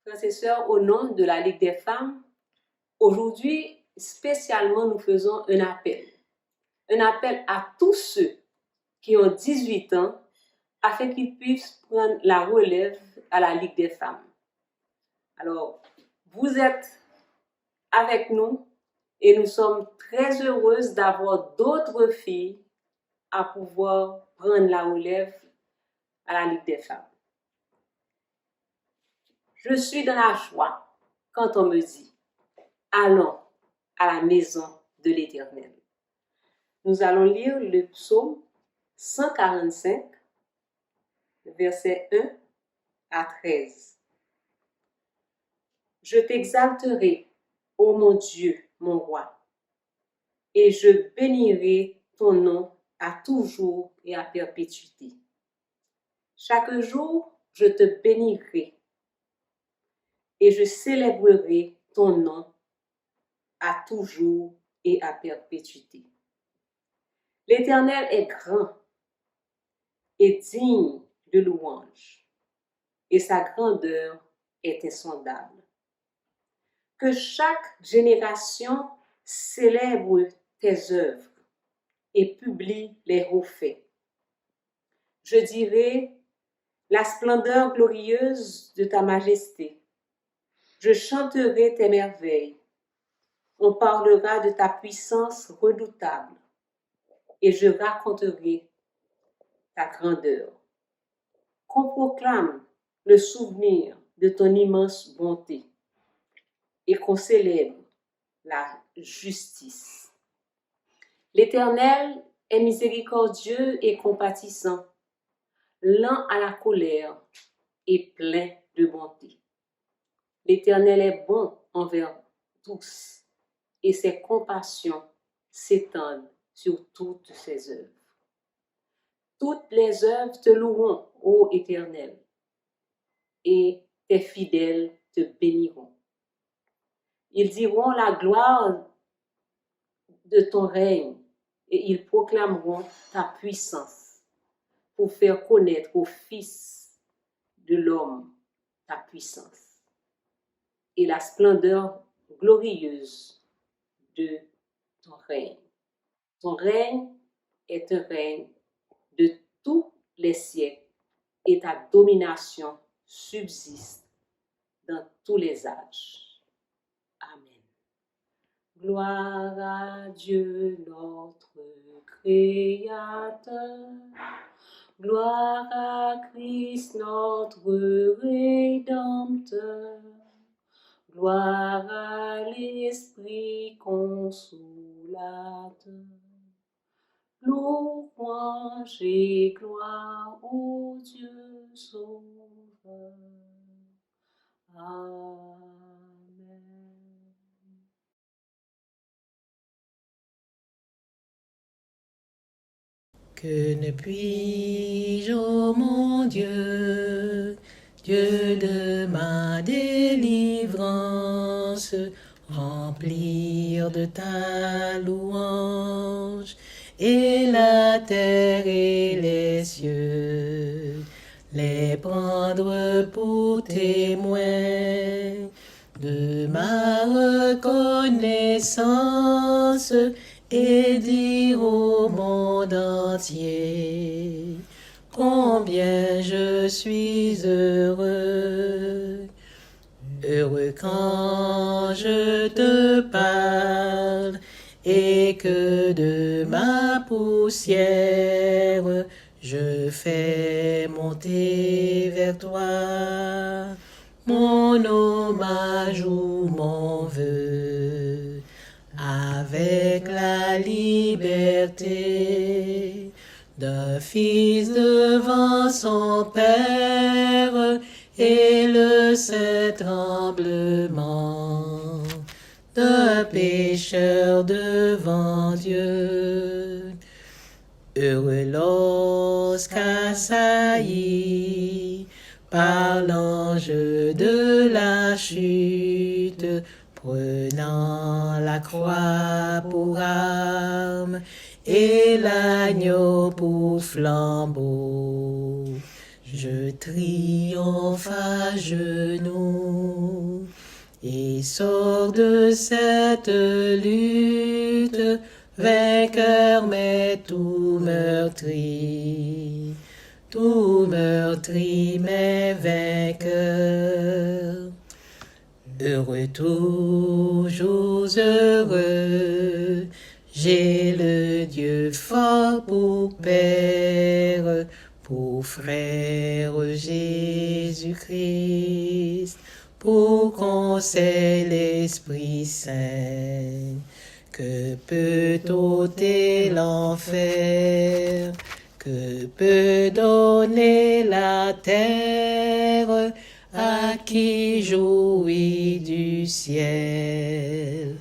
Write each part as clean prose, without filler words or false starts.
Frères et sœurs, au nom de la Ligue des femmes, aujourd'hui, spécialement, nous faisons un appel. Un appel à tous ceux qui ont 18 ans afin qu'ils puissent prendre la relève à la Ligue des femmes. Alors, vous êtes avec nous et nous sommes très heureuses d'avoir d'autres filles à pouvoir prendre la relève à la Ligue des femmes. Je suis dans la joie quand on me dit « Allons à la maison de l'Éternel ». Nous allons lire le psaume 145, versets 1 à 13. Je t'exalterai, ô mon Dieu, mon roi, et je bénirai ton nom à toujours et à perpétuité. Chaque jour, je te bénirai et je célébrerai ton nom à toujours et à perpétuité. L'Éternel est grand et digne de louange, et sa grandeur est insondable. Que chaque génération célèbre tes œuvres et publie les hauts faits. Je dirai la splendeur glorieuse de ta majesté. Je chanterai tes merveilles. On parlera de ta puissance redoutable et je raconterai ta grandeur. Qu'on proclame le souvenir de ton immense bonté et qu'on célèbre la justice. L'Éternel est miséricordieux et compatissant, lent à la colère et plein de bonté. L'Éternel est bon envers tous et ses compassions s'étendent sur toutes ses œuvres. Toutes les œuvres te loueront, ô Éternel, et tes fidèles te béniront. Ils diront la gloire de ton règne et ils proclameront ta puissance pour faire connaître au Fils de l'homme ta puissance et la splendeur glorieuse de ton règne. Ton règne est un règne de tous les siècles et ta domination subsiste dans tous les âges. Amen. Gloire à Dieu notre Créateur. Gloire à Christ notre Rédempteur. Gloire à l'Esprit consolateur. Louange et gloire au Dieu sauveur. Amen. Que ne puis-je, ô mon Dieu, Dieu de ma délivrance, remplir de ta louange, et la terre et les cieux, les prendre pour témoins de ma reconnaissance, et dire au monde entier combien je suis heureux. Heureux quand je te parle et que de ma poussière je fais monter vers toi mon hommage ou mon vœu. Avec la liberté d'un fils devant son père et le saint tremblement d'un pécheur devant Dieu. Heureux lorsqu'assailli par l'ange de la chute, prenant la croix pour arme et l'agneau pour flambeau, Je triomphe à genoux et sors de cette lutte, vainqueur mais tout meurtri mais vainqueur. Heureux, toujours heureux, j'ai le Dieu fort pour Père, pour frère Jésus-Christ, pour conseil l'Esprit Saint. Que peut ôter l'enfer? Que peut donner la terre à qui jouit du ciel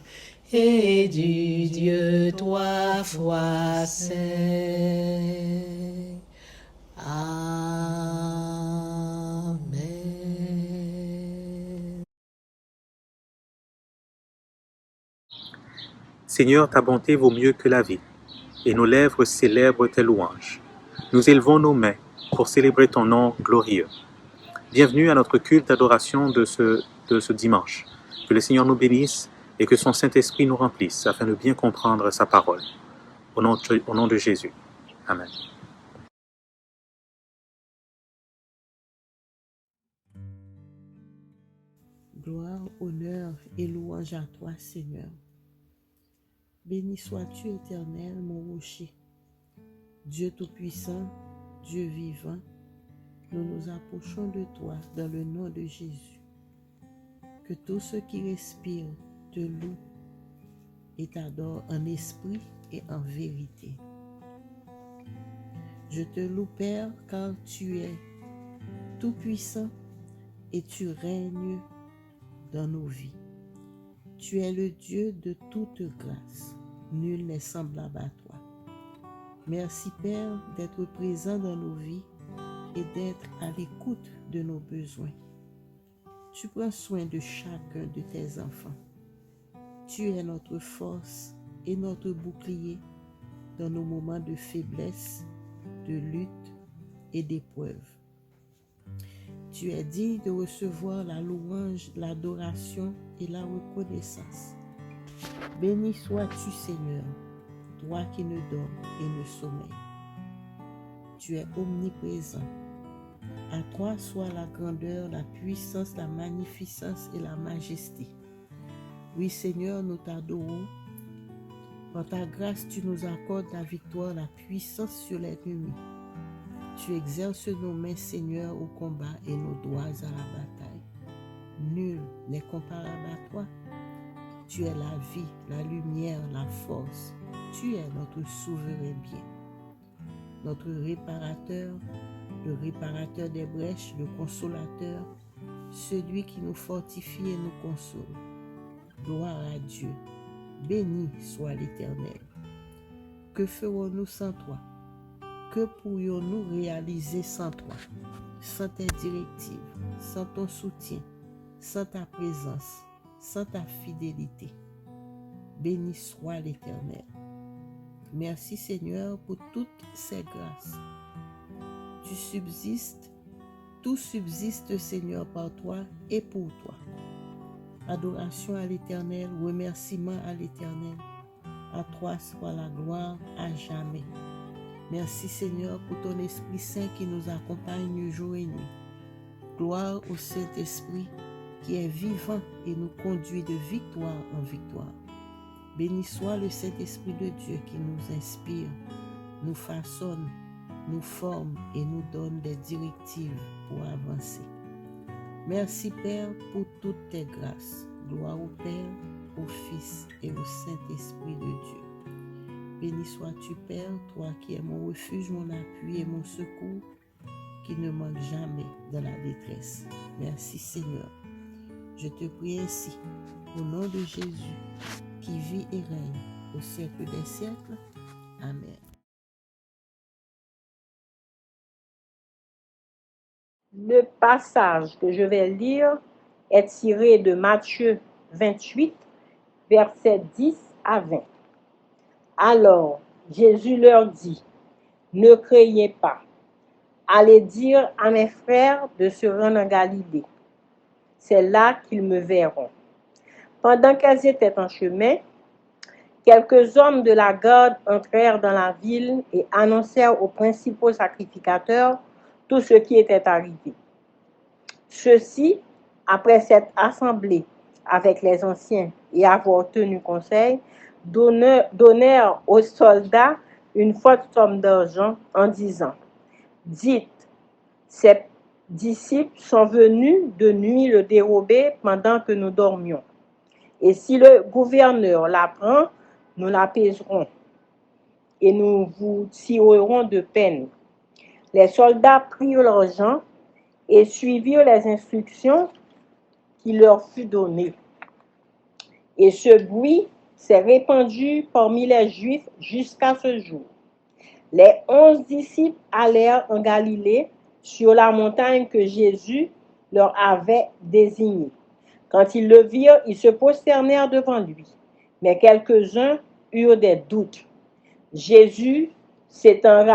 et du Dieu trois fois saint? Amen. Seigneur, ta bonté vaut mieux que la vie, et nos lèvres célèbrent tes louanges. Nous élevons nos mains pour célébrer ton nom glorieux. Bienvenue à notre culte d'adoration de ce dimanche. Que le Seigneur nous bénisse et que son Saint-Esprit nous remplisse afin de bien comprendre sa parole. Au nom de Jésus. Amen. Gloire, honneur et louange à toi, Seigneur. Béni sois-tu, Éternel, mon rocher. Dieu Tout-Puissant, Dieu vivant, nous nous approchons de toi dans le nom de Jésus. Que tous ceux qui respirent te louent et t'adorent en esprit et en vérité. Je te loue, Père, car tu es tout-puissant et tu règnes dans nos vies. Tu es le Dieu de toute grâce. Nul n'est semblable à toi. Merci, Père, d'être présent dans nos vies et d'être à l'écoute de nos besoins. Tu prends soin de chacun de tes enfants. Tu es notre force et notre bouclier dans nos moments de faiblesse, de lutte et d'épreuve. Tu es digne de recevoir la louange, l'adoration et la reconnaissance. Béni sois-tu, Seigneur, toi qui ne dors et ne sommeilles. Tu es omniprésent. À toi soit la grandeur, la puissance, la magnificence et la majesté. Oui, Seigneur, nous t'adorons. Par ta grâce, tu nous accordes la victoire, la puissance sur l'ennemi. Tu exerces nos mains, Seigneur, au combat et nos doigts à la bataille. Nul n'est comparable à toi. Tu es la vie, la lumière, la force. Tu es notre souverain bien. Notre réparateur, le réparateur des brèches, le consolateur, celui qui nous fortifie et nous console. Gloire à Dieu. Béni soit l'Éternel. Que ferons-nous sans toi? Que pourrions-nous réaliser sans toi? Sans tes directives, sans ton soutien, sans ta présence, sans ta fidélité. Béni soit l'Éternel. Merci, Seigneur, pour toutes ces grâces. Tu subsistes, tout subsiste, Seigneur, par toi et pour toi. Adoration à l'Éternel, remerciement à l'Éternel. À toi soit la gloire à jamais. Merci, Seigneur, pour ton Esprit Saint qui nous accompagne jour et nuit. Gloire au Saint-Esprit qui est vivant et nous conduit de victoire en victoire. Béni soit le Saint-Esprit de Dieu qui nous inspire, nous façonne, nous forme et nous donne des directives pour avancer. Merci, Père, pour toutes tes grâces. Gloire au Père, au Fils et au Saint-Esprit de Dieu. Béni sois-tu, Père, toi qui es mon refuge, mon appui et mon secours, qui ne manque jamais dans la détresse. Merci, Seigneur. Je te prie ainsi, au nom de Jésus, qui vit et règne au siècle des siècles. Amen. Le passage que je vais lire est tiré de Matthieu 28, versets 10 à 20. Alors, Jésus leur dit, « Ne craignez pas, allez dire à mes frères de se rendre en Galilée. C'est là qu'ils me verront. » Pendant qu'elles étaient en chemin, quelques hommes de la garde entrèrent dans la ville et annoncèrent aux principaux sacrificateurs tout ce qui était arrivé. Ceux-ci, après s'être assemblés avec les anciens et avoir tenu conseil, donnèrent aux soldats une forte somme d'argent en disant: « Dites, ces disciples sont venus de nuit le dérober pendant que nous dormions. Et si le gouverneur l'apprend, nous l'apaiserons et nous vous tirerons de peine. » Les soldats prirent l'argent et suivirent les instructions qui leur furent données. Et ce bruit s'est répandu parmi les Juifs jusqu'à ce jour. Les 11 disciples allèrent en Galilée sur la montagne que Jésus leur avait désignée. Quand ils le virent, ils se prosternèrent devant lui. Mais quelques-uns eurent des doutes. Jésus, s'étant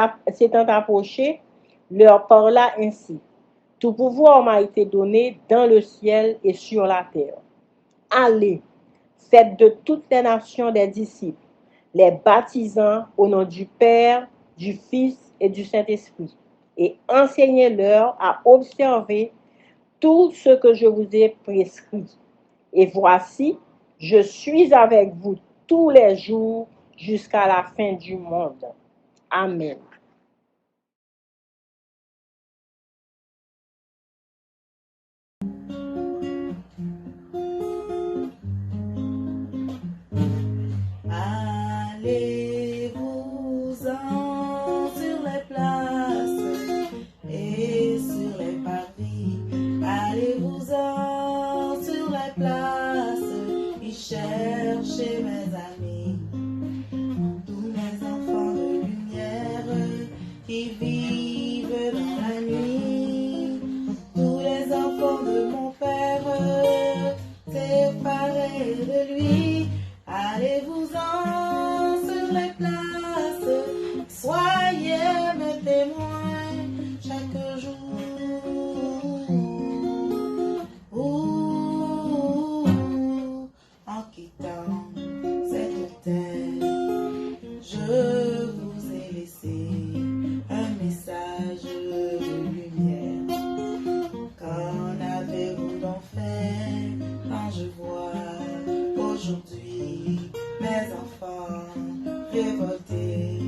approché, leur parla ainsi: « Tout pouvoir m'a été donné dans le ciel et sur la terre. Allez, faites de toutes les nations des disciples, les baptisant au nom du Père, du Fils et du Saint-Esprit, et enseignez-leur à observer tout ce que je vous ai prescrit. Et voici, je suis avec vous tous les jours jusqu'à la fin du monde. » Amen. Allez-vous-en sur les places et sur les parvis. Allez-vous-en sur les places et cherchez mes amis, tous mes enfants de lumière qui vivent dans la nuit, tous les enfants de mon Père séparés de lui. Allez-vous-en sur les places, soyez mes témoins chaque jour. En quittant cette terre, je vous ai laissé un message de lumière. Qu'en avez-vous donc fait quand je vois aujourd'hui mes enfants révoltés,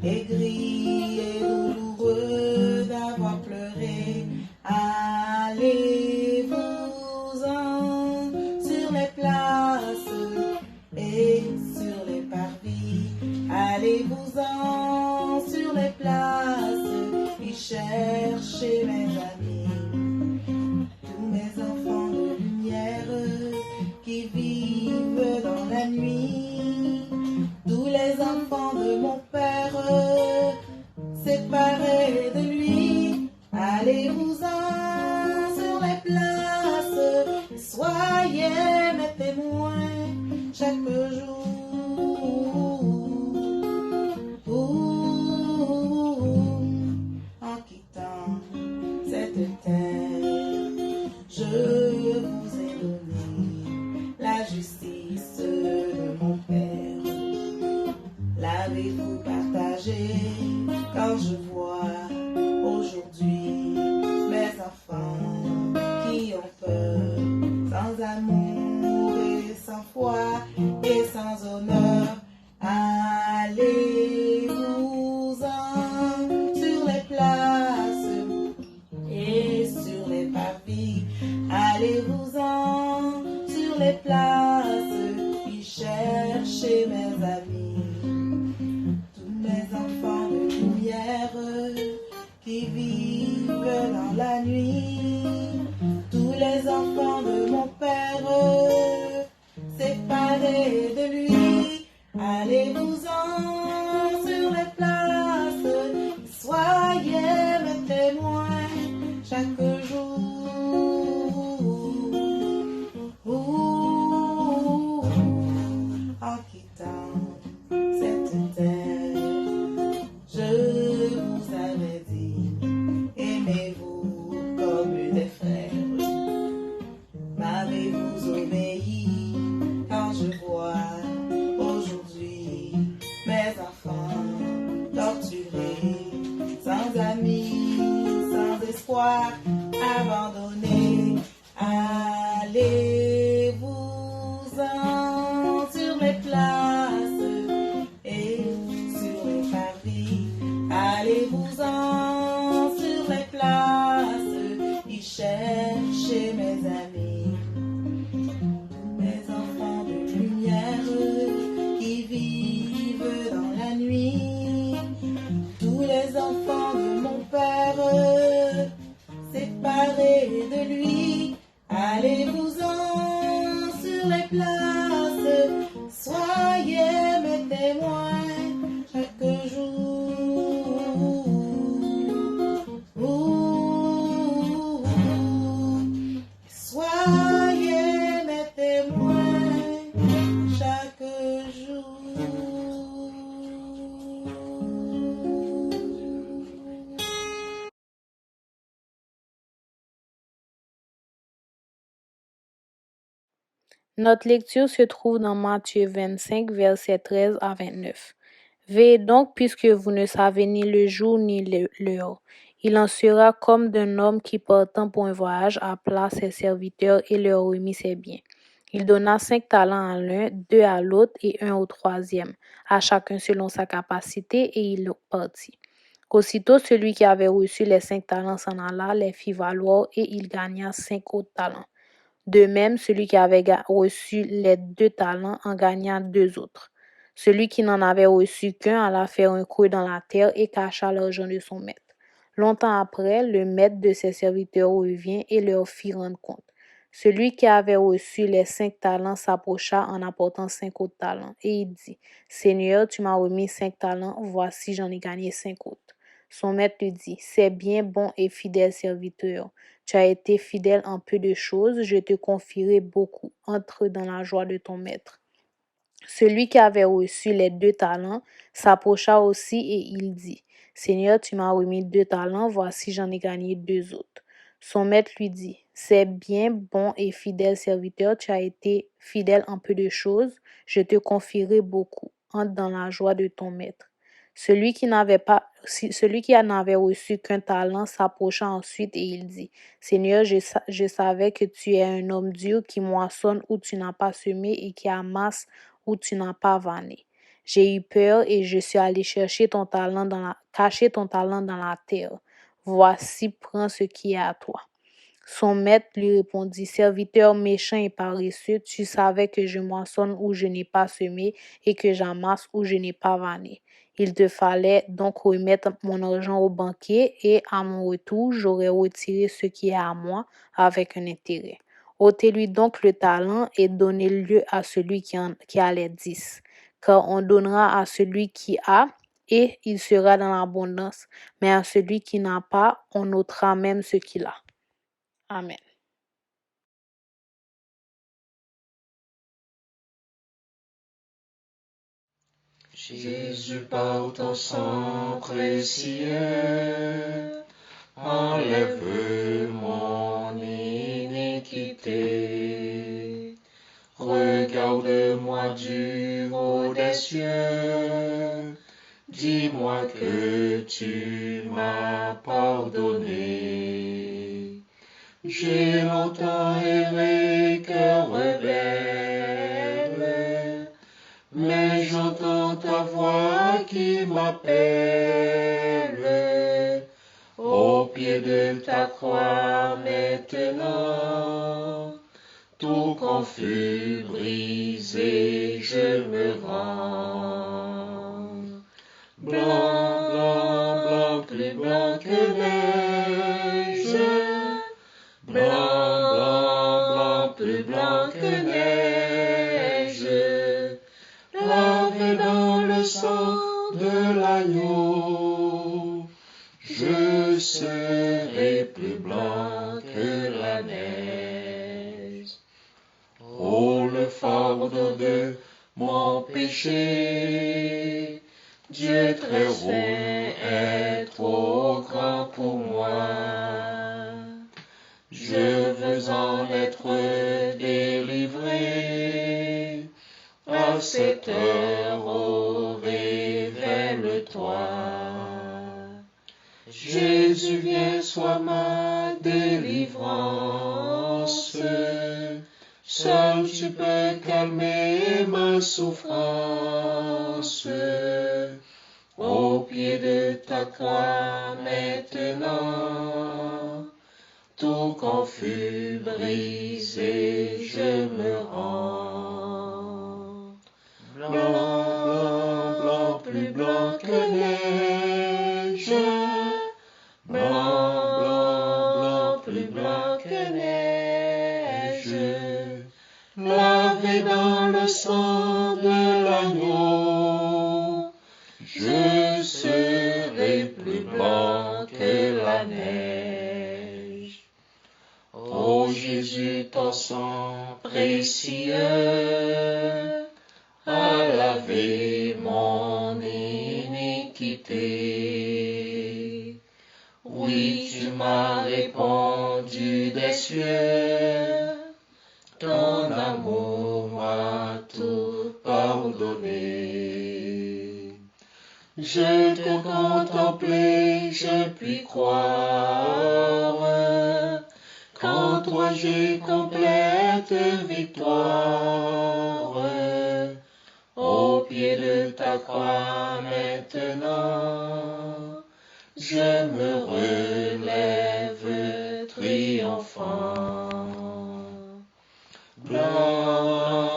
aigris et douloureux d'avoir pleuré? Allez-vous-en sur les places et sur les parvis. Allez-vous-en sur les places et cherchez mes amis, tous mes enfants de lumière qui vivent dans la nuit, tous les enfants de mon Père séparés de lui. Allez-vous-en sur les places, soyez mes témoins chaque jour. En quittant cette terre, je vous ai donné la justice de mon Père. L'avez-vous partagé quand je vois aujourd'hui mes enfants qui ont peur, sans amour et sans foi et sans honneur? Allez-vous-en sur les places et sur les parvis. Allez-vous-en sur les places et cherchez mes amis, tous mes enfants de lumière qui vivent dans la nuit, tous les enfants de mon Père séparés de lui. Allez-vous-en sur les places, soyez mes témoins chaque jour. En quittant cette terre, je vous avais dit place, soyez mes témoins chaque jour. Soyez mes témoins chaque jour. Notre lecture se trouve dans Matthieu 25, versets 13 à 29. Veillez donc, puisque vous ne savez ni le jour ni l'heure. Il en sera comme d'un homme qui, partant pour un voyage, appela ses serviteurs et leur remit ses biens. Il donna 5 talents à l'un, 2 à l'autre et 1 au troisième, à chacun selon sa capacité, et il partit. Aussitôt, celui qui avait reçu les 5 talents s'en alla, les fit valoir, et il gagna 5 autres talents. De même, celui qui avait reçu les 2 talents en gagna 2 autres. Celui qui n'en avait reçu qu'un alla faire un creux dans la terre et cacha l'argent de son maître. Longtemps après, le maître de ses serviteurs revint et leur fit rendre compte. Celui qui avait reçu les 5 talents s'approcha en apportant 5 autres talents, et il dit, « Seigneur, tu m'as remis 5 talents, voici j'en ai gagné 5 autres. » Son maître lui dit, « C'est bien, bon et fidèle serviteur. Tu as été fidèle en peu de choses, je te confierai beaucoup. Entre dans la joie de ton maître. » Celui qui avait reçu les 2 talents s'approcha aussi et il dit, « Seigneur, tu m'as remis 2 talents, voici j'en ai gagné 2 autres. » Son maître lui dit, « C'est bien, bon et fidèle serviteur, tu as été fidèle en peu de choses, je te confierai beaucoup. Entre dans la joie de ton maître. » Celui qui n'avait reçu qu'un talent s'approcha ensuite et il dit, « Seigneur, je savais que tu es un homme dur qui moissonne où tu n'as pas semé et qui amasse où tu n'as pas vanné. J'ai eu peur et je suis allé chercher cacher ton talent dans la terre. Voici, prends ce qui est à toi. » Son maître lui répondit, « Serviteur méchant et paresseux, tu savais que je moissonne où je n'ai pas semé et que j'amasse où je n'ai pas vanné. Il te fallait donc remettre mon argent au banquier et à mon retour, j'aurais retiré ce qui est à moi avec un intérêt. Ôtez-lui donc le talent et donnez-le à celui qui a les 10. Car on donnera à celui qui a et il sera dans l'abondance, mais à celui qui n'a pas, on ôtera même ce qu'il a. » Amen. Jésus, par ton sang précieux, enlève mon iniquité. Regarde-moi du haut des cieux, dis-moi que tu m'as pardonné. J'ai longtemps erré, cœur rebelle, mais j'entends ta voix qui m'appelle. Au pied de ta croix maintenant, tout confus, brisé, je me rends. Blanc, blanc, blanc, plus blanc que neige. Blanc, blanc, blanc, plus blanc que neige. Lavé dans le sang de l'agneau, je serai plus blanc que la neige. Oh, le fardeau de mon péché, Dieu très haut est trop grand pour moi. Je veux en être délivré. À cette heure, oh, révèle-toi. Jésus, viens, sois ma délivrance. Seul tu peux calmer ma souffrance. Au pied de ta croix maintenant, tout confus, brisé, je me rends. Blanc, blanc, blanc, plus blanc que neige. Blanc, blanc, blanc, plus blanc que neige. Lavé Lavé dans le sang de l'agneau, je serai plus blanc que la neige. Ô Jésus, ton sang précieux a lavé mon iniquité. Oui, tu m'as répandu des cieux, ton amour m'a tout pardonné. Je te contemplais, je puis croire qu'en toi j'ai complète victoire. Au pied de ta croix maintenant, je me relève triomphant. Blanc,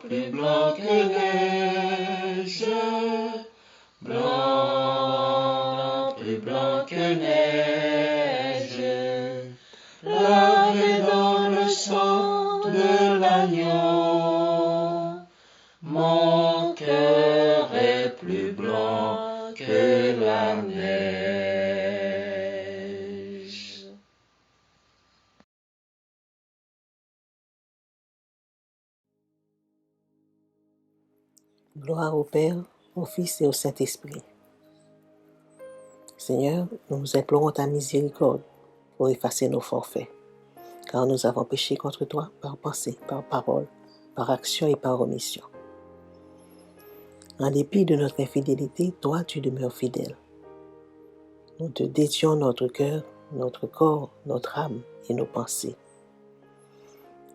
plus blanc que neige, blanc, plus blanc que neige, lavé dans le sang de l'agneau, mon cœur est plus blanc que la neige. Gloire au Père, au Fils et au Saint-Esprit. Seigneur, nous nous implorons ta miséricorde pour effacer nos forfaits, car nous avons péché contre toi par pensée, par parole, par action et par omission. En dépit de notre infidélité, toi, tu demeures fidèle. Nous te dédions notre cœur, notre corps, notre âme et nos pensées.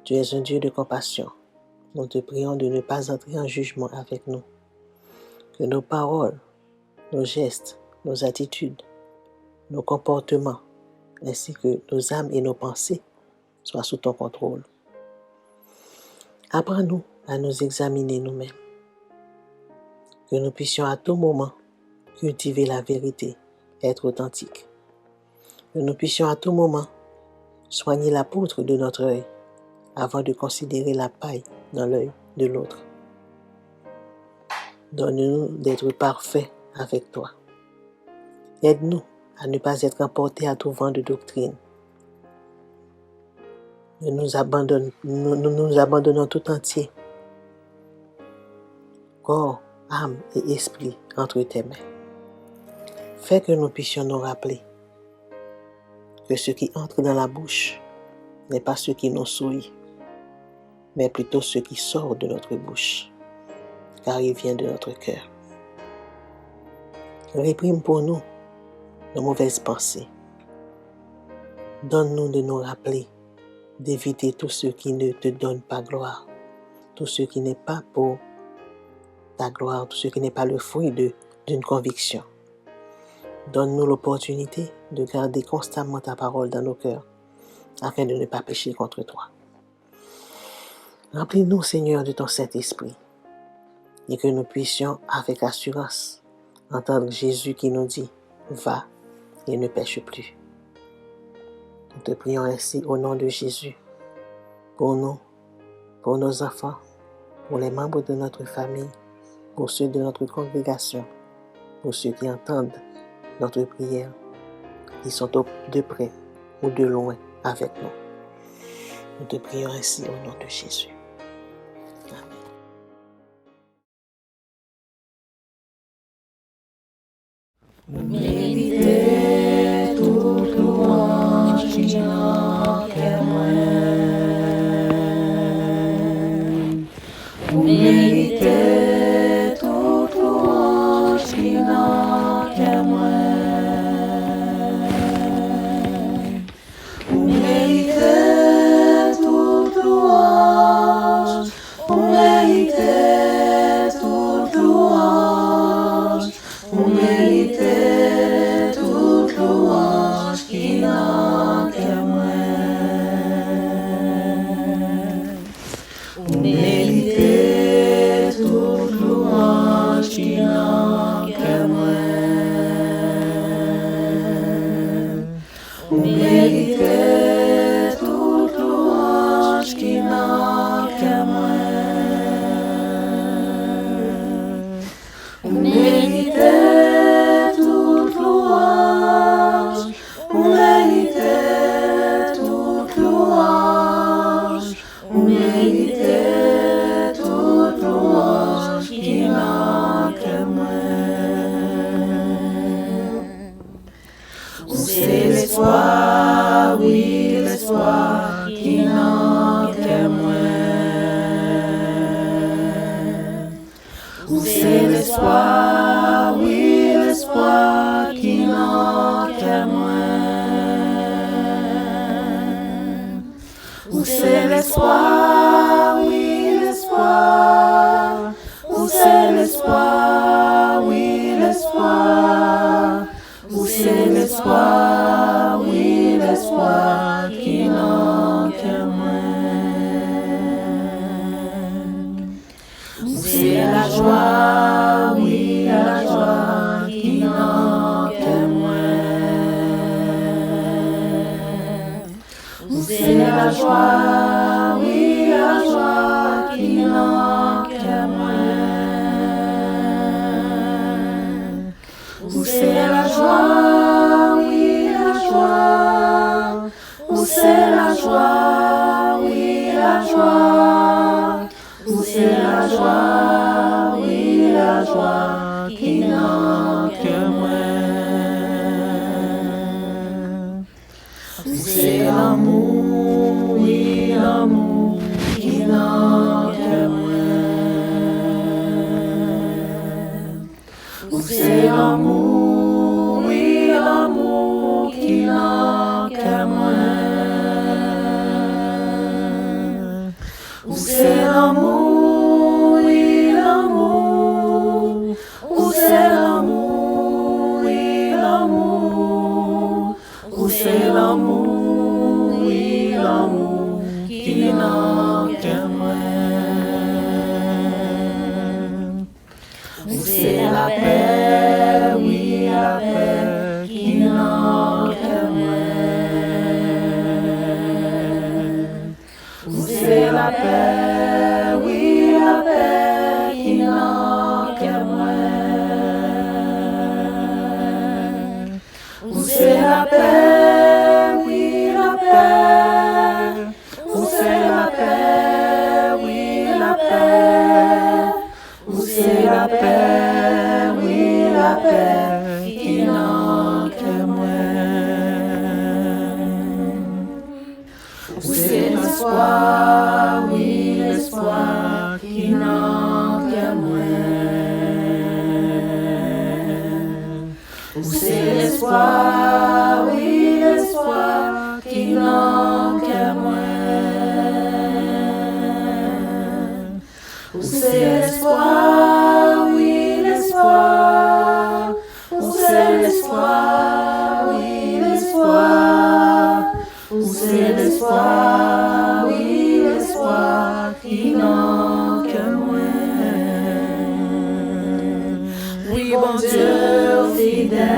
Tu es un Dieu de compassion. Nous te prions de ne pas entrer en jugement avec nous. Que nos paroles, nos gestes, nos attitudes, nos comportements, ainsi que nos âmes et nos pensées soient sous ton contrôle. Apprends-nous à nous examiner nous-mêmes. Que nous puissions à tout moment cultiver la vérité, être authentiques. Que nous puissions à tout moment soigner la poutre de notre œil avant de considérer la paille dans l'œil de l'autre. Donne-nous d'être parfaits avec toi. Aide-nous à ne pas être emportés à tout vent de doctrine. Nous nous abandonnons tout entier, corps, âme et esprit entre tes mains. Fais que nous puissions nous rappeler que ce qui entre dans la bouche n'est pas ce qui nous souille, mais plutôt ce qui sort de notre bouche, car il vient de notre cœur. Réprime pour nous nos mauvaises pensées. Donne-nous de nous rappeler d'éviter tout ce qui ne te donne pas gloire, tout ce qui n'est pas pour ta gloire, tout ce qui n'est pas le fruit d'une conviction. Donne-nous l'opportunité de garder constamment ta parole dans nos cœurs, afin de ne pas pécher contre toi. Remplis-nous, Seigneur, de ton Saint-Esprit, et que nous puissions, avec assurance, entendre Jésus qui nous dit « Va et ne pêche plus ». Nous te prions ainsi au nom de Jésus, pour nous, pour nos enfants, pour les membres de notre famille, pour ceux de notre congrégation, pour ceux qui entendent notre prière, qui sont de près ou de loin avec nous. Nous te prions ainsi au nom de Jésus. Vous méritez toute louange qui n'en qu'à moi. Vous méritez toute louange qui n'en qu'à moi. Vous méritez toute louange. Vous méritez toute louange. Vous méritez toute louange qui n'a qu'à moi. Vous méritez toute louange qui n'a qu'à moi. Vous méritez toute louange qui n'a qu'à moi. c'est l'espoir, oui, l'espoir qui manque à moi. Où c'est l'espoir, oui, l'espoir. Où c'est l'espoir, oui, l'espoir. Où c'est l'espoir, oui, l'espoir qui manque à moi. Où c'est la joie, oui, la joie qui manque à moi. Où c'est la joie, oui, la joie qui manque à moi. Où c'est la joie, oui, la joie. Où c'est la joie, oui, la joie. Où c'est la joie, oui, la joie qui manque à moi. Où c'est l'amour, oui, l'amour qui manque à moi. Où c'est l'amour, oui, l'amour qui manque à moi. Où c'est l'amour, oui, l'amour. Où c'est l'amour, oui, l'amour. Où c'est l'amour, oui, l'amour qui manque à moi. Où c'est la paix, oui, la paix qui manque à moi. Où c'est la paix, oui, la paix qui manque à moi. Où c'est la paix, oui, la paix. Où c'est la paix, oui, la paix. Où c'est la paix, oui, la paix qui manque à moi. Où c'est l'espoir, oui, l'espoir qui manque à moi. Où c'est l'espoir, oui, l'espoir qui manque à moi. Où c'est l'espoir, oui, l'espoir. Où c'est l'espoir, oui, l'espoir. Où c'est l'espoir, oui, l'espoir qui manque à moi. Oui, bon Dieu fidèle.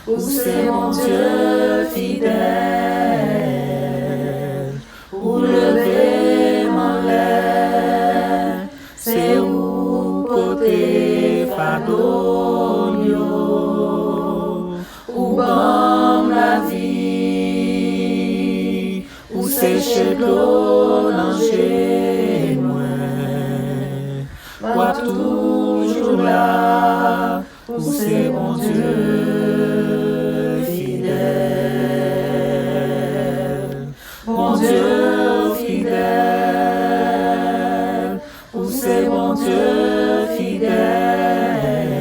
Où c'est mon Dieu fidèle. Où lever mon lait. C'est où côté fado. Où bon la vie. Où sécher l'eau langer moi. Moi toujours là. Où c'est mon Dieu fidèle. Mon Dieu fidèle. Où c'est mon Dieu fidèle.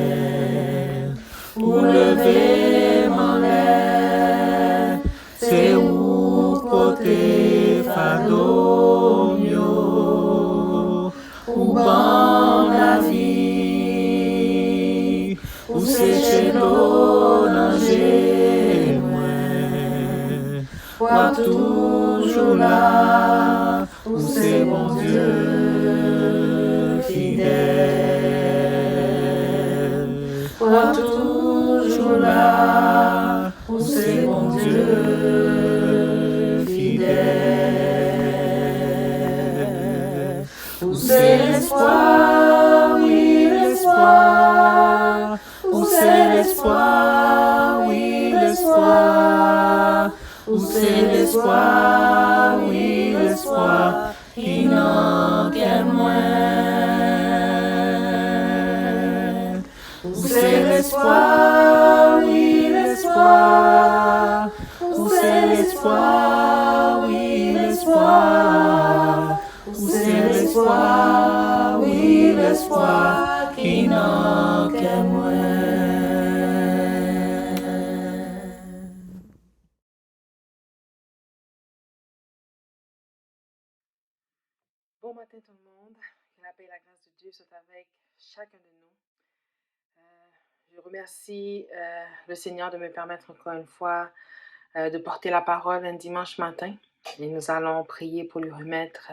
Où lever mon lait. C'est où côté fado mio. Où bon la vie. Où sécher l'eau langer moi. Moi toujours là. Où c'est mon Dieu fidèle. Moi toujours là. Où c'est mon Dieu fidèle. Où c'est l'espoir, oui, l'espoir. Où c'est l'espoir, oui, l'espoir. Où c'est l'espoir, oui, l'espoir qui manque à moi. Où c'est l'espoir, oui, l'espoir. Où c'est l'espoir, oui, l'espoir. Où c'est l'espoir, oui, Bon matin tout le monde, que la paix et la grâce de Dieu soient avec chacun de nous. Je remercie le Seigneur de me permettre encore une fois de porter la parole un dimanche matin. Et nous allons prier pour lui remettre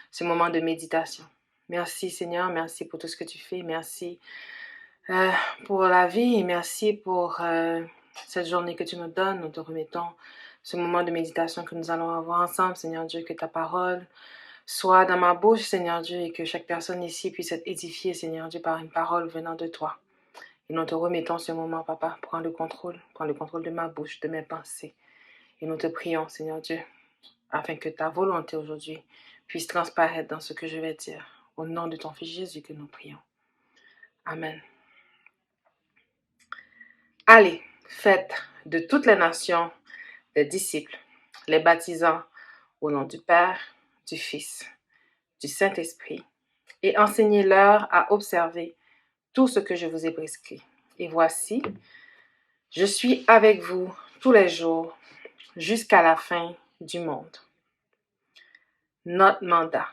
ce moment de méditation. Merci Seigneur, merci pour tout ce que tu fais, merci pour la vie et merci pour cette journée que tu nous donnes. Nous te remettons ce moment de méditation que nous allons avoir ensemble, Seigneur Dieu, que ta parole soit dans ma bouche, Seigneur Dieu, et que chaque personne ici puisse être édifiée, Seigneur Dieu, par une parole venant de toi. Et nous te remettons ce moment, Papa. Prends le contrôle de ma bouche, de mes pensées. Et nous te prions, Seigneur Dieu, afin que ta volonté aujourd'hui puisse transparaître dans ce que je vais dire. Au nom de ton Fils Jésus que nous prions. Amen. Allez, faites de toutes les nations des disciples, les baptisant au nom du Père, du Fils, du Saint-Esprit, et enseignez-leur à observer tout ce que je vous ai prescrit. Et voici, je suis avec vous tous les jours jusqu'à la fin du monde. Notre mandat.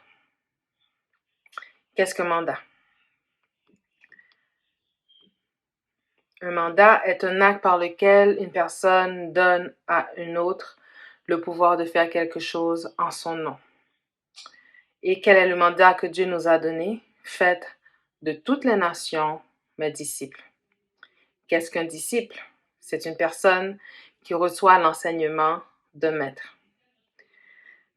Qu'est-ce qu'un mandat? Un mandat est un acte par lequel une personne donne à une autre le pouvoir de faire quelque chose en son nom. Et quel est le mandat que Dieu nous a donné? Faites de toutes les nations mes disciples. Qu'est-ce qu'un disciple? C'est une personne qui reçoit l'enseignement d'un maître.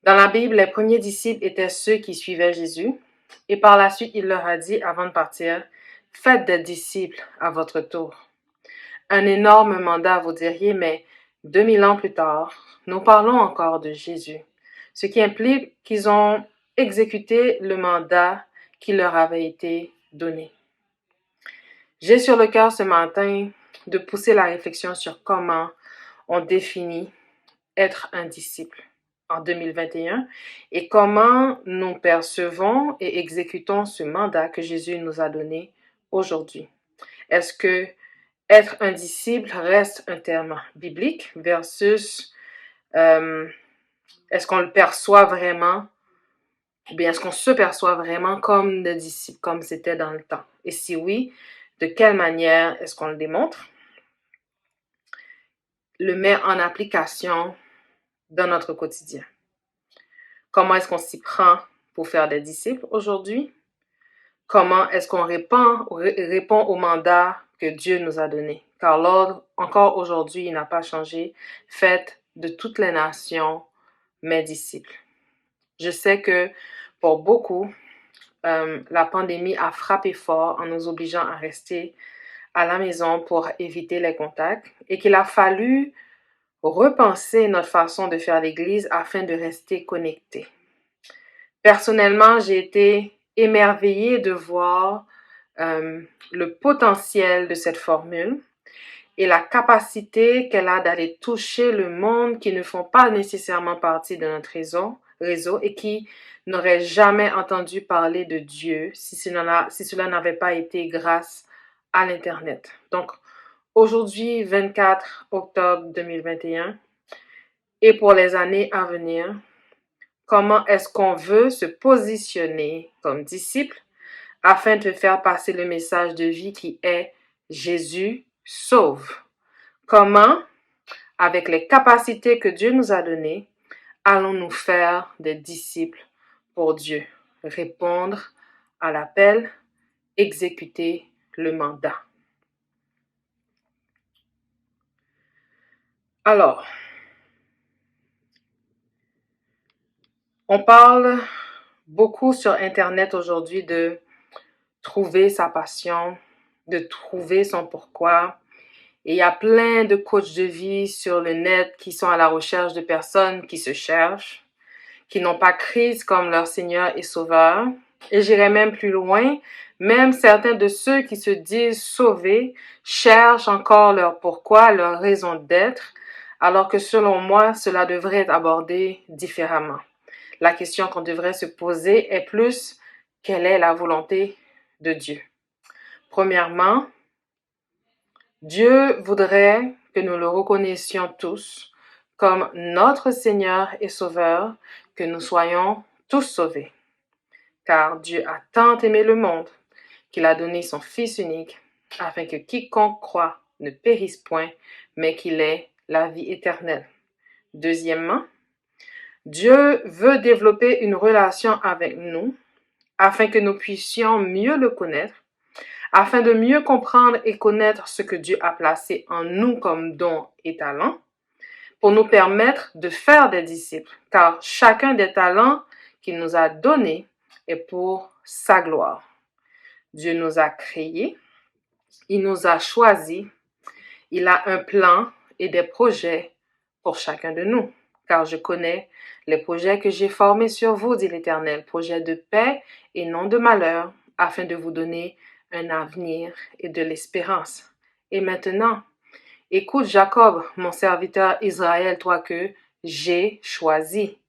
Dans la Bible, les premiers disciples étaient ceux qui suivaient Jésus. Et par la suite, il leur a dit, avant de partir, « Faites des disciples à votre tour. » Un énorme mandat, vous diriez, mais 2000 ans plus tard, nous parlons encore de Jésus, ce qui implique qu'ils ont exécuté le mandat qui leur avait été donné. J'ai sur le cœur ce matin de pousser la réflexion sur comment on définit être un disciple en 2021 et comment nous percevons et exécutons ce mandat que Jésus nous a donné aujourd'hui. Est-ce que être un disciple reste un terme biblique versus est-ce qu'on le perçoit vraiment ou bien est-ce qu'on se perçoit vraiment comme des disciples, comme c'était dans le temps? Et si oui, de quelle manière est-ce qu'on le démontre? Le met en application dans notre quotidien. Comment est-ce qu'on s'y prend pour faire des disciples aujourd'hui? Comment est-ce qu'on répond au mandat que Dieu nous a donné? Car l'ordre, encore aujourd'hui, il n'a pas changé. Faites de toutes les nations mes disciples. Je sais que pour beaucoup, la pandémie a frappé fort en nous obligeant à rester à la maison pour éviter les contacts et qu'il a fallu repenser notre façon de faire l'Église afin de rester connectés. Personnellement, j'ai été émerveillée de voir le potentiel de cette formule et la capacité qu'elle a d'aller toucher le monde qui ne font pas nécessairement partie de notre réseau et qui n'auraient jamais entendu parler de Dieu si cela n'avait pas été grâce à l'Internet. Donc, aujourd'hui, 24 octobre 2021, et pour les années à venir, comment est-ce qu'on veut se positionner comme disciple afin de faire passer le message de vie qui est Jésus sauve? Comment, avec les capacités que Dieu nous a données, allons-nous faire des disciples pour Dieu? Répondre à l'appel, exécuter le mandat. Alors, on parle beaucoup sur Internet aujourd'hui de trouver sa passion, de trouver son pourquoi. Et il y a plein de coachs de vie sur le net qui sont à la recherche de personnes qui se cherchent, qui n'ont pas Christ comme leur Seigneur et Sauveur. Et j'irai même plus loin, même certains de ceux qui se disent sauvés cherchent encore leur pourquoi, leur raison d'être, alors que selon moi, cela devrait être abordé différemment. La question qu'on devrait se poser est plus, quelle est la volonté de Dieu? Premièrement, Dieu voudrait que nous le reconnaissions tous comme notre Seigneur et Sauveur, que nous soyons tous sauvés. car Dieu a tant aimé le monde qu'il a donné son Fils unique, afin que quiconque croit ne périsse point, mais qu'il ait la vie éternelle. Deuxièmement, Dieu veut développer une relation avec nous, afin que nous puissions mieux le connaître, afin de mieux comprendre et connaître ce que Dieu a placé en nous comme dons et talents, pour nous permettre de faire des disciples, car chacun des talents qu'il nous a donnés est pour sa gloire. Dieu nous a créés, il nous a choisis, il a un plan et des projets pour chacun de nous, car je connais les projets que j'ai formés sur vous, dit l'Éternel, projets de paix et non de malheur, afin de vous donner un avenir et de l'espérance. Et maintenant, écoute Jacob, mon serviteur Israël, toi que j'ai choisi.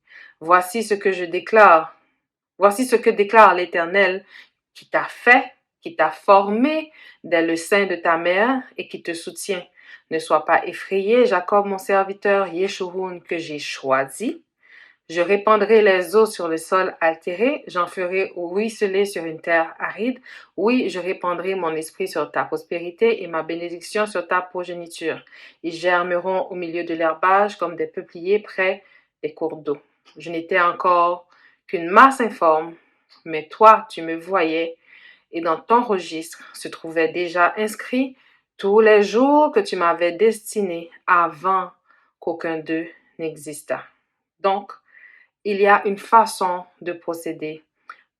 Voici ce que je déclare. Voici ce que déclare l'Éternel qui t'a fait, qui t'a formé dès le sein de ta mère et qui te soutient. Ne sois pas effrayé, Jacob, mon serviteur, Yeshurun, que j'ai choisi. Je répandrai les eaux sur le sol altéré, j'en ferai ruisseler sur une terre aride. Oui, je répandrai mon esprit sur ta prospérité et ma bénédiction sur ta progéniture. Ils germeront au milieu de l'herbage comme des peupliers près des cours d'eau. Je n'étais encore qu'une masse informe, mais toi, tu me voyais, et dans ton registre se trouvaient déjà inscrits tous les jours que tu m'avais destinés avant qu'aucun d'eux n'existât. Donc, il y a une façon de procéder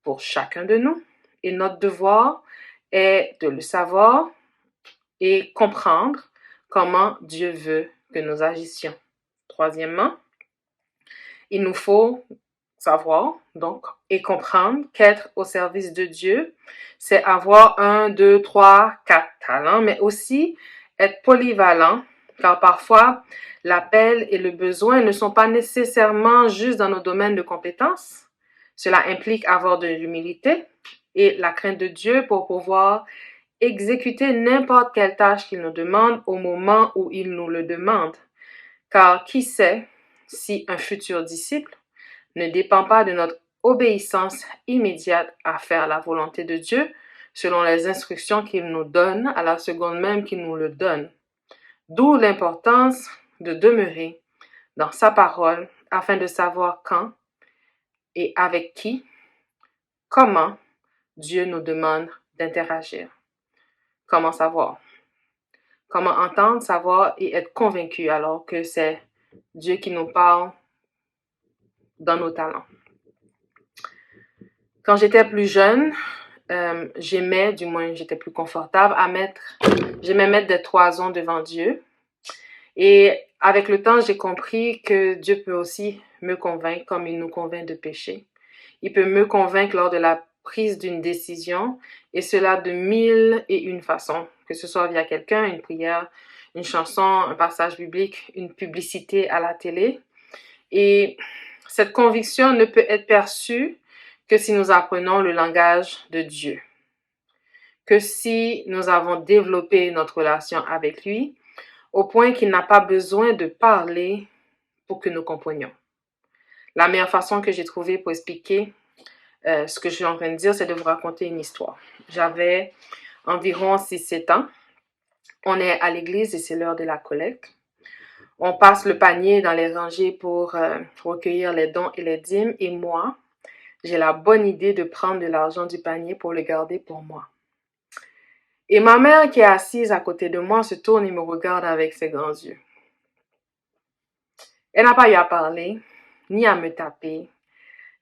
pour chacun de nous et notre devoir est de le savoir et comprendre comment Dieu veut que nous agissions. Troisièmement, il nous faut savoir donc et comprendre qu'être au service de Dieu, c'est avoir 1, 2, 3, 4 talents, mais aussi être polyvalent, car parfois l'appel et le besoin ne sont pas nécessairement juste dans nos domaines de compétences. Cela implique avoir de l'humilité et la crainte de Dieu pour pouvoir exécuter n'importe quelle tâche qu'il nous demande au moment où il nous le demande. Car qui sait si un futur disciple ne dépend pas de notre obéissance immédiate à faire la volonté de Dieu selon les instructions qu'il nous donne à la seconde même qu'il nous le donne. D'où l'importance de demeurer dans sa parole afin de savoir quand et avec qui, comment Dieu nous demande d'interagir. Comment savoir? Comment entendre, savoir et être convaincu alors que c'est Dieu qui nous parle dans nos talents. Quand j'étais plus jeune, j'étais plus confortable j'aimais mettre des toisons devant Dieu. Et avec le temps, j'ai compris que Dieu peut aussi me convaincre comme il nous convainc de pécher. Il peut me convaincre lors de la prise d'une décision, et cela de 1001 façons, que ce soit via quelqu'un, une prière, une chanson, un passage biblique, une publicité à la télé. Et cette conviction ne peut être perçue que si nous apprenons le langage de Dieu, que si nous avons développé notre relation avec lui, au point qu'il n'a pas besoin de parler pour que nous comprenions. La meilleure façon que j'ai trouvée pour expliquer ce que je suis en train de dire, c'est de vous raconter une histoire. J'avais environ 6-7 ans. On est à l'église et c'est l'heure de la collecte. On passe le panier dans les rangées pour recueillir les dons et les dîmes. Et moi, j'ai la bonne idée de prendre de l'argent du panier pour le garder pour moi. Et ma mère qui est assise à côté de moi se tourne et me regarde avec ses grands yeux. Elle n'a pas eu à parler, ni à me taper,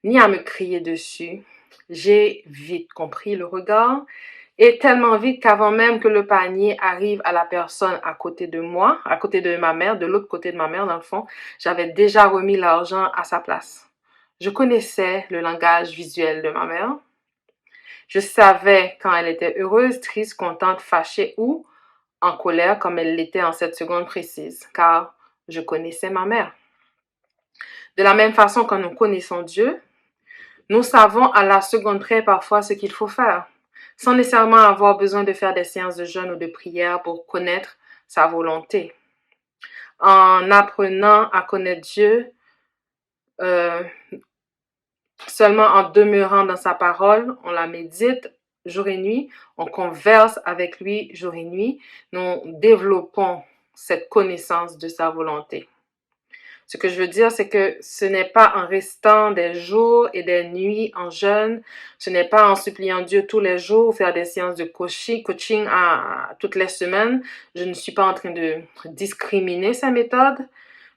ni à me crier dessus. J'ai vite compris le regard, et tellement vite qu'avant même que le panier arrive à la personne à côté de moi, à côté de ma mère, de l'autre côté de ma mère dans le fond, j'avais déjà remis l'argent à sa place. Je connaissais le langage visuel de ma mère. Je savais quand elle était heureuse, triste, contente, fâchée ou en colère comme elle l'était en cette seconde précise, car je connaissais ma mère. De la même façon que nous connaissons Dieu, nous savons à la seconde près parfois ce qu'il faut faire, sans nécessairement avoir besoin de faire des séances de jeûne ou de prière pour connaître sa volonté. En apprenant à connaître Dieu, seulement en demeurant dans sa parole, on la médite jour et nuit, on converse avec lui jour et nuit, nous développons cette connaissance de sa volonté. Ce que je veux dire, c'est que ce n'est pas en restant des jours et des nuits en jeûne, ce n'est pas en suppliant Dieu tous les jours, faire des séances de coaching toutes les semaines. Je ne suis pas en train de discriminer sa méthode,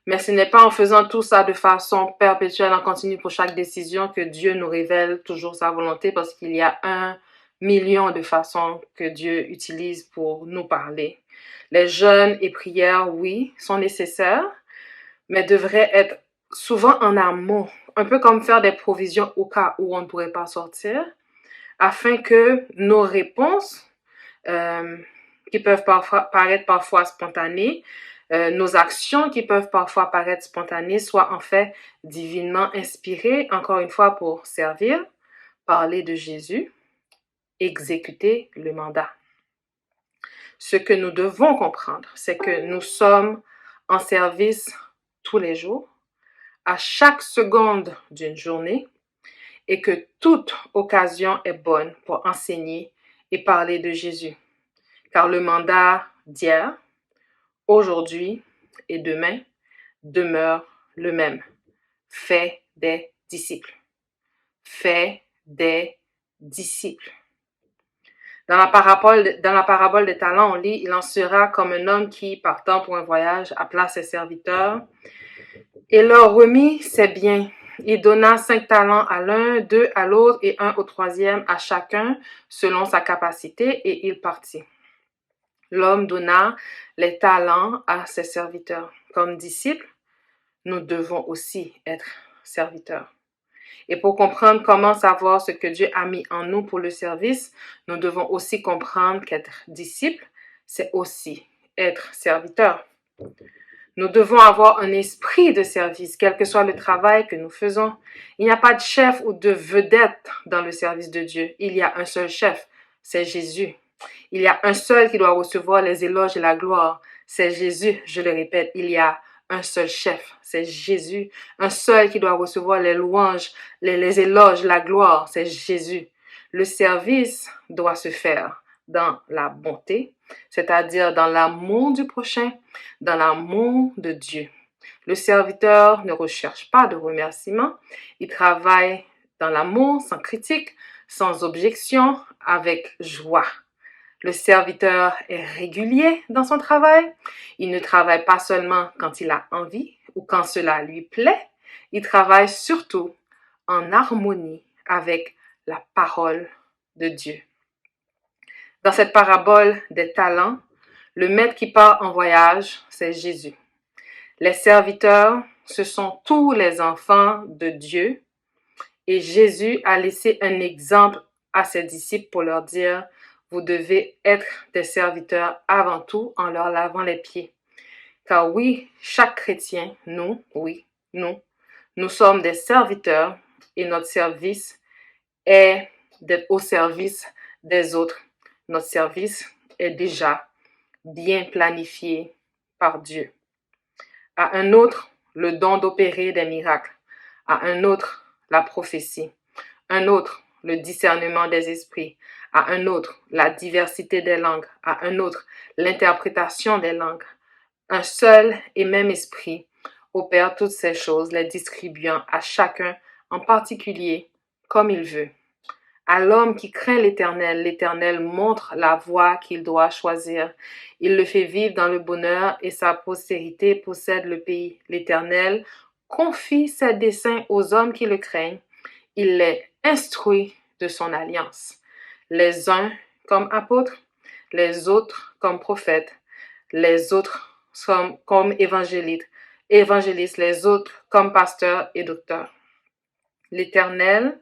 mais ce n'est pas en faisant tout ça de façon perpétuelle, en continu pour chaque décision que Dieu nous révèle toujours sa volonté, parce qu'il y a 1 million de façons que Dieu utilise pour nous parler. Les jeûnes et prières, oui, sont nécessaires, mais devraient être souvent en amont, un peu comme faire des provisions au cas où on ne pourrait pas sortir, afin que nos réponses, qui peuvent paraître parfois spontanées, nos actions qui peuvent parfois paraître spontanées, soient en fait divinement inspirées, encore une fois pour servir, parler de Jésus, exécuter le mandat. Ce que nous devons comprendre, c'est que nous sommes en service tous les jours, à chaque seconde d'une journée, et que toute occasion est bonne pour enseigner et parler de Jésus. Car le mandat d'hier, aujourd'hui et demain demeure le même. Fais des disciples. Fais des disciples. Dans la parabole des talents, on lit « Il en sera comme un homme qui, partant pour un voyage, appela ses serviteurs et leur remit ses biens. Il donna 5 talents à l'un, 2 à l'autre et 1 au troisième à chacun selon sa capacité, et il partit. » L'homme donna les talents à ses serviteurs. Comme disciples, nous devons aussi être serviteurs. Et pour comprendre comment savoir ce que Dieu a mis en nous pour le service, nous devons aussi comprendre qu'être disciple, c'est aussi être serviteur. Nous devons avoir un esprit de service, quel que soit le travail que nous faisons. Il n'y a pas de chef ou de vedette dans le service de Dieu. Il y a un seul chef, c'est Jésus. Il y a un seul qui doit recevoir les éloges et la gloire, c'est Jésus. Je le répète, il y a un seul chef, c'est Jésus. Un seul qui doit recevoir les louanges, les éloges, la gloire, c'est Jésus. Le service doit se faire dans la bonté, c'est-à-dire dans l'amour du prochain, dans l'amour de Dieu. Le serviteur ne recherche pas de remerciements, il travaille dans l'amour, sans critique, sans objection, avec joie. Le serviteur est régulier dans son travail. Il ne travaille pas seulement quand il a envie ou quand cela lui plaît. Il travaille surtout en harmonie avec la parole de Dieu. Dans cette parabole des talents, le maître qui part en voyage, c'est Jésus. Les serviteurs, ce sont tous les enfants de Dieu. Et Jésus a laissé un exemple à ses disciples pour leur dire: vous devez être des serviteurs avant tout en leur lavant les pieds. Car oui, chaque chrétien, nous sommes des serviteurs et notre service est d'être au service des autres. Notre service est déjà bien planifié par Dieu. À un autre, le don d'opérer des miracles. À un autre, la prophétie. Un autre, le discernement des esprits. À un autre, la diversité des langues. À un autre, l'interprétation des langues. Un seul et même esprit opère toutes ces choses, les distribuant à chacun en particulier comme il veut. À l'homme qui craint l'Éternel montre la voie qu'il doit choisir. Il le fait vivre dans le bonheur et sa postérité possède le pays. L'Éternel confie ses desseins aux hommes qui le craignent. Il les instruit de son alliance. Les uns comme apôtres, les autres comme prophètes, les autres comme évangélistes, les autres comme pasteurs et docteurs. L'Éternel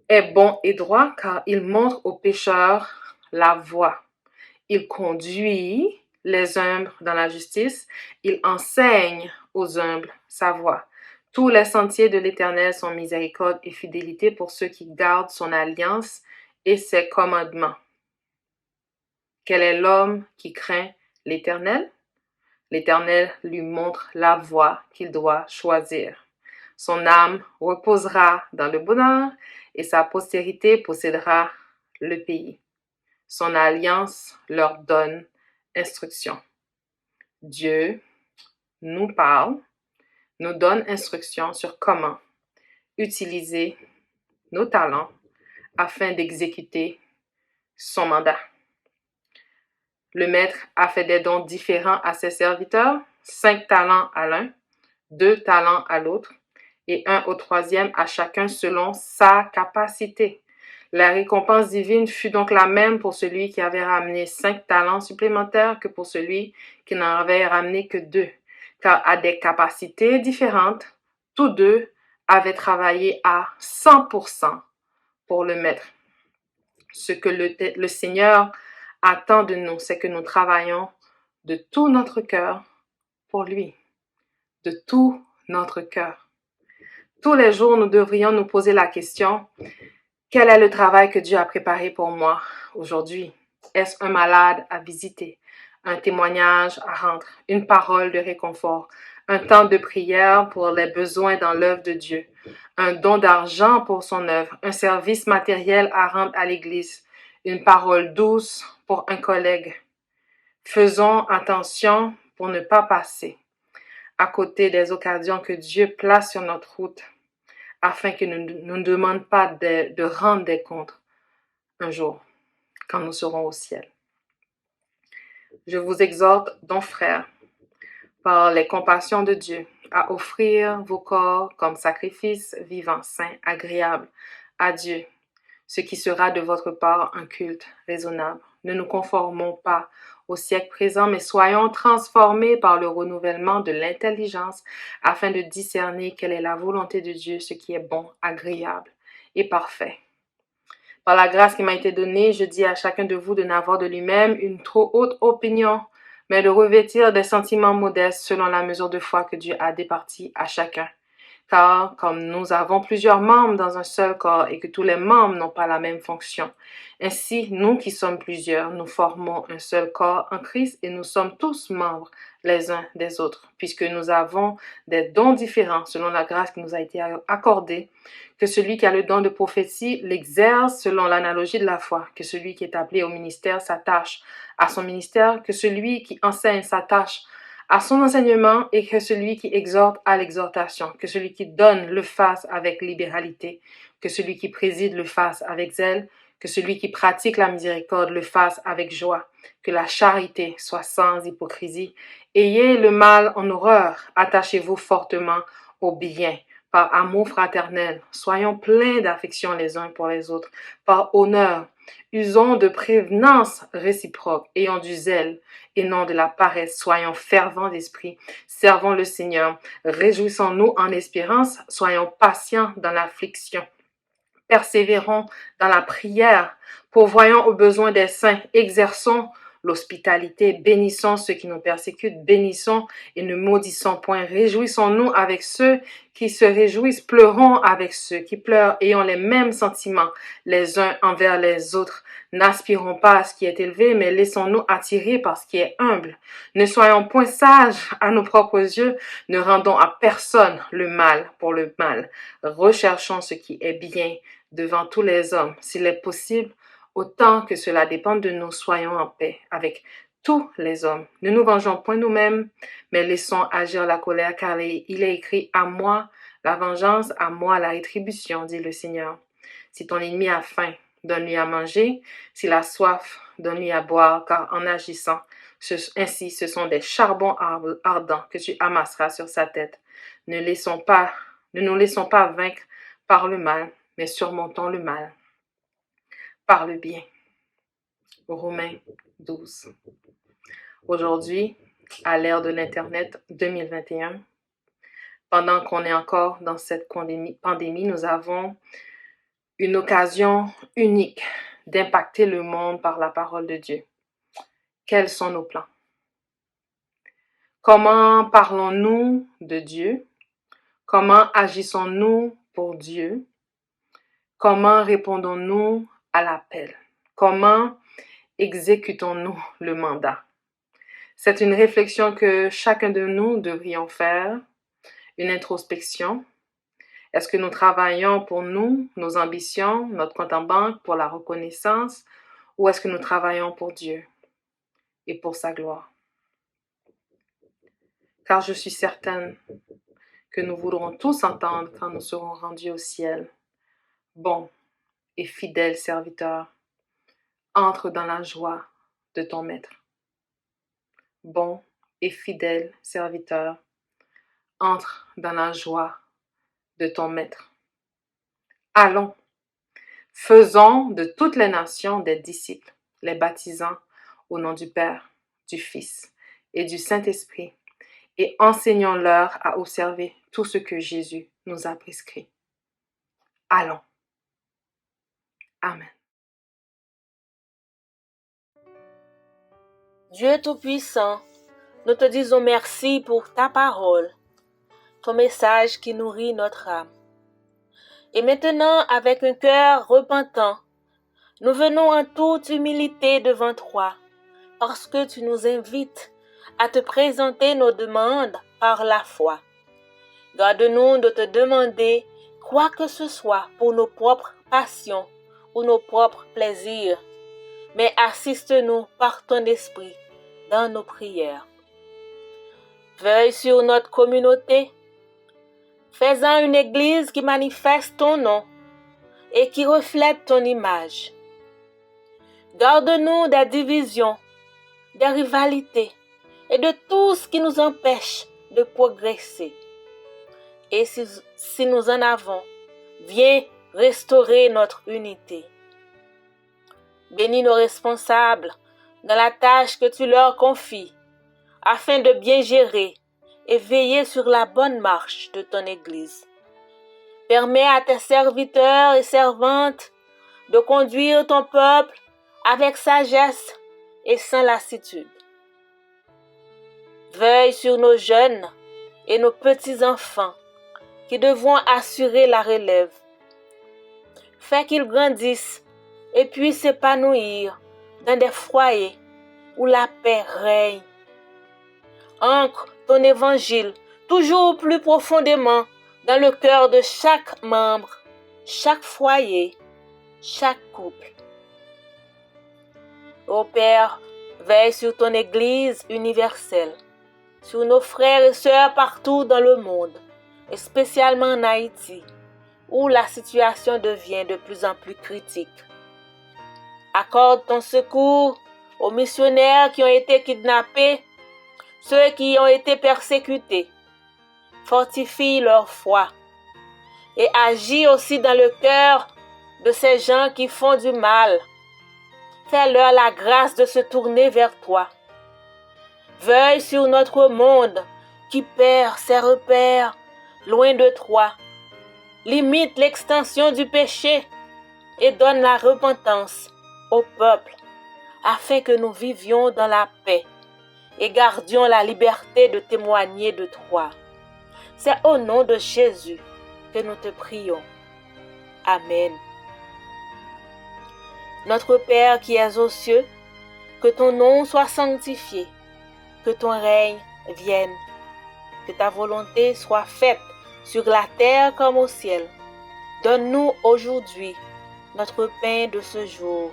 est bon et droit car il montre aux pécheurs la voie. Il conduit les humbles dans la justice, il enseigne aux humbles sa voie. Tous les sentiers de l'Éternel sont miséricorde et fidélité pour ceux qui gardent son alliance et ses commandements. Quel est l'homme qui craint l'Éternel? L'Éternel lui montre la voie qu'il doit choisir. Son âme reposera dans le bonheur et sa postérité possédera le pays. Son alliance leur donne instruction. Dieu nous parle, nous donne instruction sur comment utiliser nos talents afin d'exécuter son mandat. Le maître a fait des dons différents à ses serviteurs, 5 talents à l'un, 2 talents à l'autre, et 1 au troisième à chacun selon sa capacité. La récompense divine fut donc la même pour celui qui avait ramené 5 talents supplémentaires que pour celui qui n'en avait ramené que 2, car à des capacités différentes, tous deux avaient travaillé à 100% pour le maître. Ce que le Seigneur attend de nous, c'est que nous travaillons de tout notre cœur pour lui, de tout notre cœur. Tous les jours, nous devrions nous poser la question, quel est le travail que Dieu a préparé pour moi aujourd'hui? Est-ce un malade à visiter, un témoignage à rendre, une parole de réconfort, un temps de prière pour les besoins dans l'œuvre de Dieu, un don d'argent pour son œuvre, un service matériel à rendre à l'Église, une parole douce pour un collègue? Faisons attention pour ne pas passer à côté des occasions que Dieu place sur notre route afin qu'il ne nous demande pas de rendre des comptes un jour quand nous serons au ciel. Je vous exhorte donc, frères, par les compassions de Dieu, à offrir vos corps comme sacrifice vivant, saint, agréable à Dieu, ce qui sera de votre part un culte raisonnable. Ne nous conformons pas au siècle présent, mais soyons transformés par le renouvellement de l'intelligence afin de discerner quelle est la volonté de Dieu, ce qui est bon, agréable et parfait. Par la grâce qui m'a été donnée, je dis à chacun de vous de n'avoir de lui-même une trop haute opinion, mais de revêtir des sentiments modestes selon la mesure de foi que Dieu a départie à chacun. Car comme nous avons plusieurs membres dans un seul corps et que tous les membres n'ont pas la même fonction, ainsi nous qui sommes plusieurs, nous formons un seul corps en Christ et nous sommes tous membres les uns des autres, puisque nous avons des dons différents selon la grâce qui nous a été accordée, que celui qui a le don de prophétie l'exerce selon l'analogie de la foi, que celui qui est appelé au ministère s'attache à son ministère, que celui qui enseigne s'attache à son enseignement et que celui qui exhorte à l'exhortation, que celui qui donne le fasse avec libéralité, que celui qui préside le fasse avec zèle, que celui qui pratique la miséricorde le fasse avec joie, que la charité soit sans hypocrisie. Ayez le mal en horreur, attachez-vous fortement au bien, par amour fraternel, soyons pleins d'affection les uns pour les autres, par honneur, usons de prévenance réciproque, ayons du zèle et non de la paresse, soyons fervents d'esprit, servons le Seigneur, réjouissons-nous en espérance, soyons patients dans l'affliction, persévérons dans la prière, pourvoyons aux besoins des saints, exerçons l'hospitalité, bénissons ceux qui nous persécutent, bénissons et ne maudissons point, réjouissons-nous avec ceux qui se réjouissent, pleurons avec ceux qui pleurent, ayons les mêmes sentiments les uns envers les autres, n'aspirons pas à ce qui est élevé, mais laissons-nous attirer par ce qui est humble, ne soyons point sages à nos propres yeux, ne rendons à personne le mal pour le mal, recherchons ce qui est bien devant tous les hommes, s'il est possible, autant que cela dépend de nous, soyons en paix avec tous les hommes. Ne nous vengeons point nous-mêmes, mais laissons agir la colère, car il est écrit « À moi la vengeance, à moi la rétribution », dit le Seigneur. Si ton ennemi a faim, donne-lui à manger. S'il a soif, donne-lui à boire, car en agissant, ainsi ce sont des charbons ardents que tu amasseras sur sa tête. Ne nous laissons pas vaincre par le mal, mais surmontons le mal par le bien. Romains 12. Aujourd'hui, à l'ère de l'Internet 2021, pendant qu'on est encore dans cette pandémie, nous avons une occasion unique d'impacter le monde par la parole de Dieu. Quels sont nos plans? Comment parlons-nous de Dieu? Comment agissons-nous pour Dieu? Comment répondons-nous à l'appel? Comment exécutons-nous le mandat? C'est une réflexion que chacun de nous devrions faire, une introspection Est-ce que nous travaillons pour nous, nos ambitions, notre compte en banque, pour la reconnaissance, ou est-ce que nous travaillons pour Dieu et pour sa gloire? Car je suis certaine que nous voudrons tous entendre quand nous serons rendus au ciel. Bon et fidèle serviteur, entre dans la joie de ton maître. Bon et fidèle serviteur, entre dans la joie de ton maître. Allons, faisons de toutes les nations des disciples, les baptisant au nom du Père, du Fils et du Saint-Esprit, et enseignons-leur à observer tout ce que Jésus nous a prescrit. Allons. Amen. Dieu Tout-Puissant, nous te disons merci pour ta parole, ton message qui nourrit notre âme. Et maintenant, avec un cœur repentant, nous venons en toute humilité devant toi, parce que tu nous invites à te présenter nos demandes par la foi. Garde-nous de te demander quoi que ce soit pour nos propres passions ou nos propres plaisirs, mais assiste-nous par ton esprit dans nos prières. Veille sur notre communauté, fais-en une église qui manifeste ton nom et qui reflète ton image. Garde-nous des divisions, des rivalités et de tout ce qui nous empêche de progresser. Et si nous en avons, viens restaurer notre unité. Bénis nos responsables dans la tâche que tu leur confies, afin de bien gérer et veiller sur la bonne marche de ton Église. Permets à tes serviteurs et servantes de conduire ton peuple avec sagesse et sans lassitude. Veille sur nos jeunes et nos petits-enfants qui devront assurer la relève. Fais qu'ils grandissent et puissent s'épanouir dans des foyers où la paix règne. Ancre ton évangile toujours plus profondément dans le cœur de chaque membre, chaque foyer, chaque couple. Ô Père, veille sur ton Église universelle, sur nos frères et sœurs partout dans le monde, et spécialement en Haïti, où la situation devient de plus en plus critique. Accorde ton secours aux missionnaires qui ont été kidnappés, ceux qui ont été persécutés. Fortifie leur foi et agis aussi dans le cœur de ces gens qui font du mal. Fais-leur la grâce de se tourner vers toi. Veille sur notre monde qui perd ses repères loin de toi. Limite l'extension du péché et donne la repentance au peuple afin que nous vivions dans la paix et gardions la liberté de témoigner de toi. C'est au nom de Jésus que nous te prions. Amen. Notre Père qui es aux cieux, que ton nom soit sanctifié, que ton règne vienne, que ta volonté soit faite sur la terre comme au ciel. Donne-nous aujourd'hui notre pain de ce jour.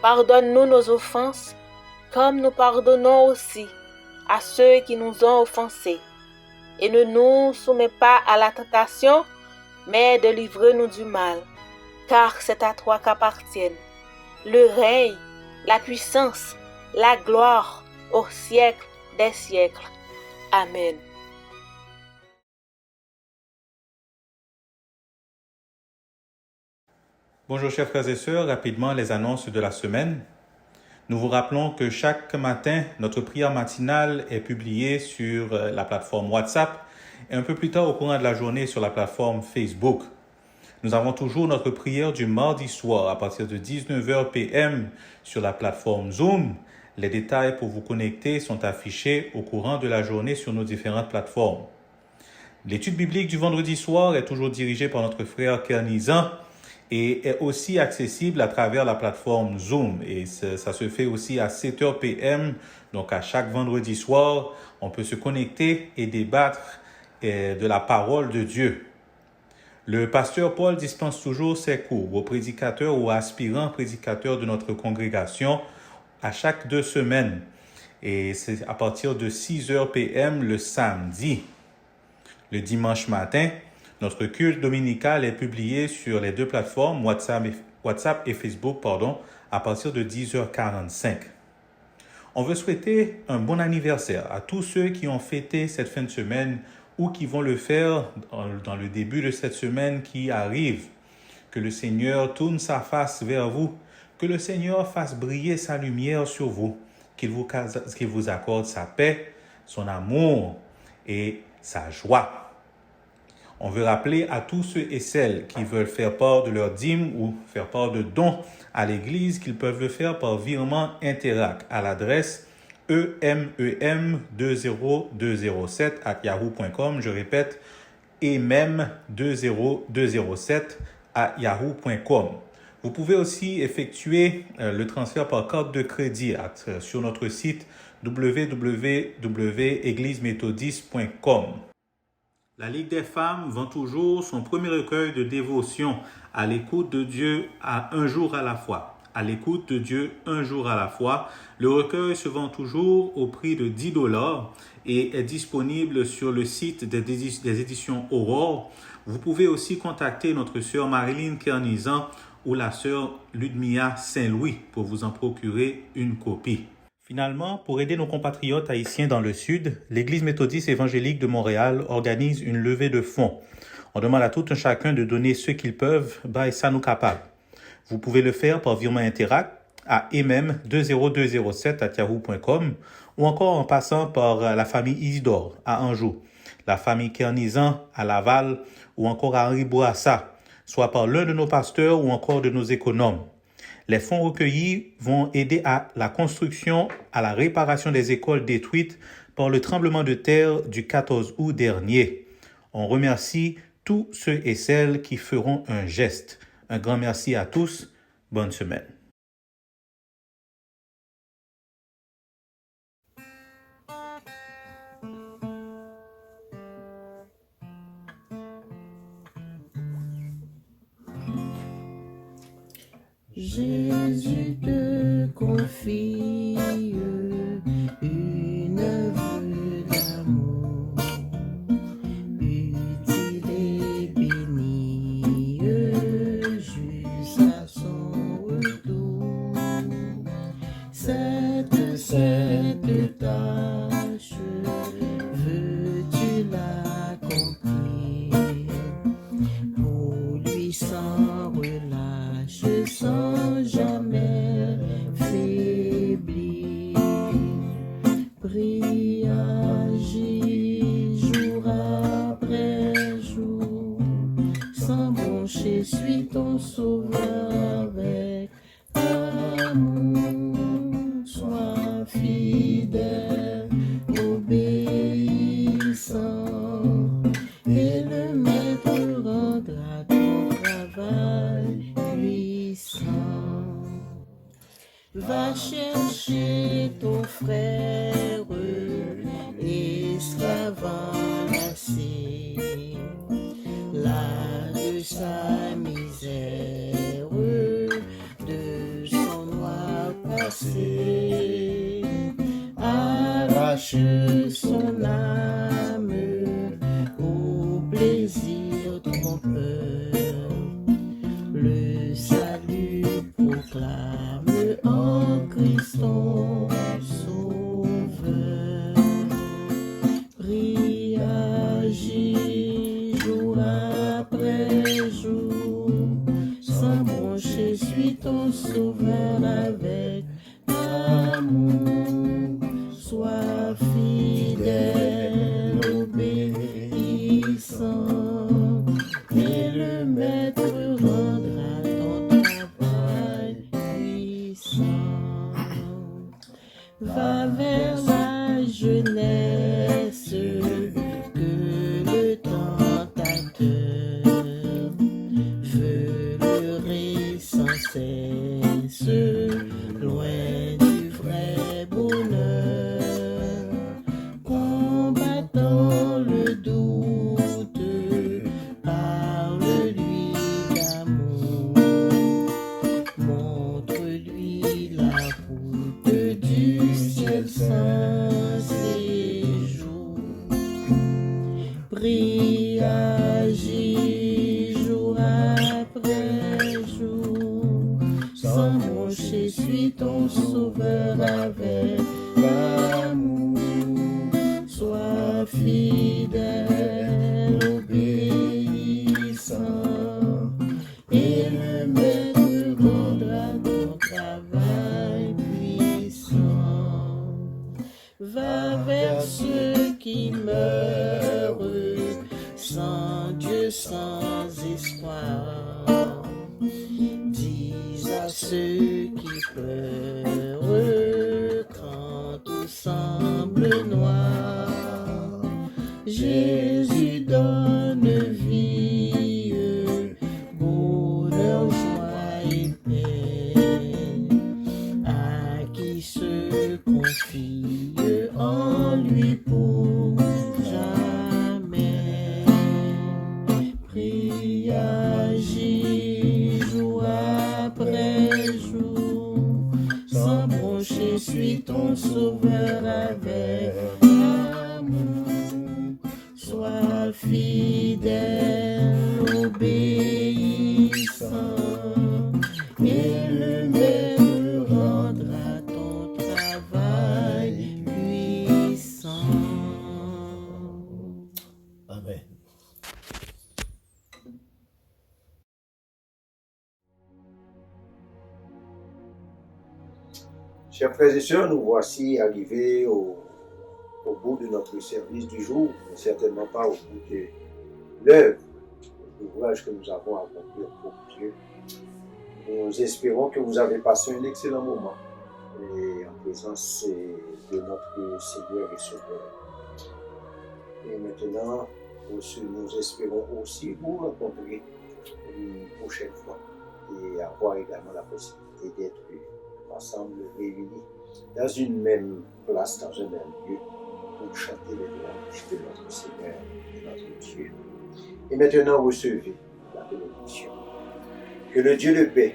Pardonne-nous nos offenses, comme nous pardonnons aussi à ceux qui nous ont offensés. Et ne nous soumets pas à la tentation, mais délivre-nous du mal, car c'est à toi qu'appartiennent le règne, la puissance, la gloire au siècle des siècles. Amen. Bonjour chers frères et sœurs, rapidement les annonces de la semaine. Nous vous rappelons que chaque matin, notre prière matinale est publiée sur la plateforme WhatsApp et un peu plus tard au courant de la journée sur la plateforme Facebook. Nous avons toujours notre prière du mardi soir à partir de 19h p.m. sur la plateforme Zoom. Les détails pour vous connecter sont affichés au courant de la journée sur nos différentes plateformes. L'étude biblique du vendredi soir est toujours dirigée par notre frère Kernizan et est aussi accessible à travers la plateforme Zoom. Et ça se fait aussi à 7h p.m. Donc à chaque vendredi soir, on peut se connecter et débattre de la parole de Dieu. Le pasteur Paul dispense toujours ses cours aux prédicateurs ou aspirants prédicateurs de notre congrégation à chaque 2 semaines. Et c'est à partir de 6h p.m. le samedi. Le dimanche matin, notre culte dominical est publié sur les 2 plateformes WhatsApp et Facebook, à partir de 10h45. On veut souhaiter un bon anniversaire à tous ceux qui ont fêté cette fin de semaine ou qui vont le faire dans le début de cette semaine qui arrive. Que le Seigneur tourne sa face vers vous, que le Seigneur fasse briller sa lumière sur vous, qu'il vous accorde sa paix, son amour et sa joie. On veut rappeler à tous ceux et celles qui veulent faire part de leur dîme ou faire part de dons à l'Église qu'ils peuvent le faire par virement Interac à l'adresse emem20207@yahoo.com. Je répète, emem20207@yahoo.com. Vous pouvez aussi effectuer le transfert par carte de crédit sur notre site www.égliseméthodiste.com. La Ligue des femmes vend toujours son premier recueil de dévotion à l'écoute de Dieu à un jour à la fois. À l'écoute de Dieu un jour à la fois. Le recueil se vend toujours au prix de $10 et est disponible sur le site des éditions Aurore. Vous pouvez aussi contacter notre sœur Marilyn Kernizan ou la sœur Ludmilla Saint-Louis pour vous en procurer une copie. Finalement, pour aider nos compatriotes haïtiens dans le Sud, l'Église méthodiste évangélique de Montréal organise une levée de fonds. On demande à tout un chacun de donner ce qu'ils peuvent, et ça nous capable. Vous pouvez le faire par virement Interac à emem20207@yahoo.com ou encore en passant par la famille Isidore à Anjou, la famille Kernizan à Laval ou encore à Henri Bourassa, soit par l'un de nos pasteurs ou encore de nos économes. Les fonds recueillis vont aider à la construction, à la réparation des écoles détruites par le tremblement de terre du 14 août dernier. On remercie tous ceux et celles qui feront un geste. Un grand merci à tous. Bonne semaine. Jésus te confie une œuvre d'amour, utile et bénie, jusqu'à son retour. Cette tâche, veux-tu l'accomplir pour lui sans relâche, sans jamais faiblir. Prie, agis jour après jour, sans broncher, suis ton sauveur avec amour. Sois fidèle, obéissant, et le maître rendra ton travail puissant. Va chercher ton frère, esclave enlacé, là de sa misère, de son noir passé. Arrache son âme au plaisir trompeur. Le salut proclame en Christ ton sauveur. Prie, agis jour après jour, sans broncher, suis ton sauveur avec amour. Sois fidèle, obéissant, et le maître rendra ton travail puissant. Va vers la jeunesse, que le tentateur veut leurrer sans cesse, loin du vrai bonheur. Combattant le doute par le sans broncher, suis ton sauveur avec l'amour. Sois fidèle, obéissant, et le maître rendra ton travail puissant. Va vers ceux qui meurent sans Dieu, sans espoir. Dis à ceux qui pleurent quand tout semble noir. Jésus donne vie, bonheur, joie et paix à qui se confie en lui pour jamais. Prie, agis jour après jour, sans broncher, suis ton sauveur avec amour. Sois fidèle, obéissant, et le maître rendra ton travail puissant. Amen. Chers frères et sœurs, nous voici arrivés au bout de notre service du jour, mais certainement pas au bout de l'œuvre, de l'ouvrage que nous avons accompli pour Dieu. Nous espérons que vous avez passé un excellent moment et en présence de notre Seigneur et Sauveur. Et maintenant, nous espérons aussi vous rencontrer une prochaine fois et avoir également la possibilité d'être ensemble réunis dans une même place, dans un même lieu, pour chanter les louanges de notre Seigneur et notre Dieu. Et maintenant, recevez la bénédiction. Que le Dieu de paix,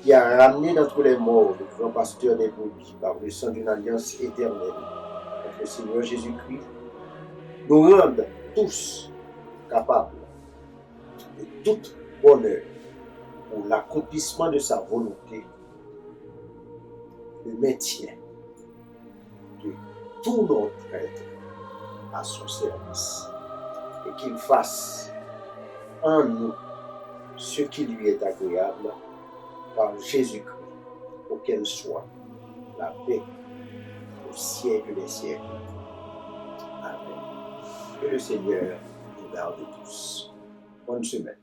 qui a ramené d'entre les morts le grand pasteur des brebis par le sang d'une alliance éternelle, notre Seigneur Jésus-Christ, nous rende tous capables de tout bonheur pour l'accomplissement de sa volonté, le maintien de tout notre être à son service, et qu'il fasse en nous ce qui lui est agréable par Jésus-Christ, auquel soit la paix au siècle des siècles. Amen. Que le Seigneur nous garde tous. Bonne semaine.